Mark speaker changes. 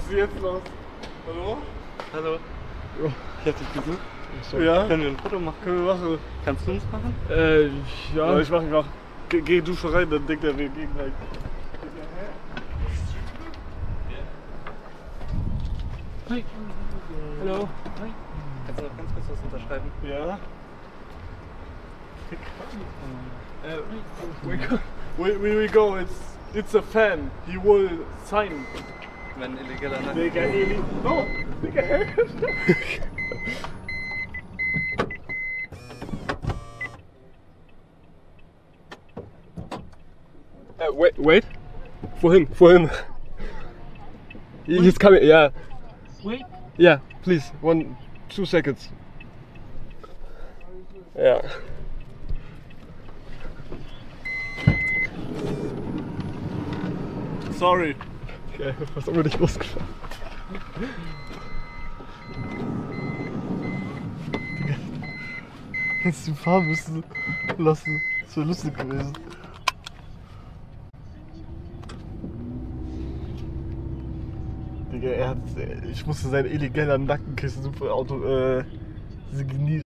Speaker 1: ist jetzt los? Hallo?
Speaker 2: Hallo.
Speaker 1: Oh.
Speaker 2: Ich hab dich gesucht. So.
Speaker 1: Ja?
Speaker 2: Können wir ein Foto machen?
Speaker 1: Können wir machen?
Speaker 2: Kannst du uns machen?
Speaker 1: Ja. Ich mach. Geh du schon rein, dann denkt er, wir gehen gleich.
Speaker 2: Hi. Hallo. Hi. Kannst du noch ganz kurz was unterschreiben?
Speaker 1: Ja. We go. It's a fan. He will sign.
Speaker 2: Wenn illegaler Nacken.
Speaker 1: Digga, no. Digga.
Speaker 3: Wait. For him. He's coming. Yeah.
Speaker 2: Wait.
Speaker 3: Yeah. Please. 2 seconds. Yeah.
Speaker 1: Sorry.
Speaker 3: Okay, fast unbedingt losgefahren. Digga. Hättest du fahren müssen lassen. Das wäre lustig gewesen. Digga, ich musste seinen illegalen Nackenkissen super signieren.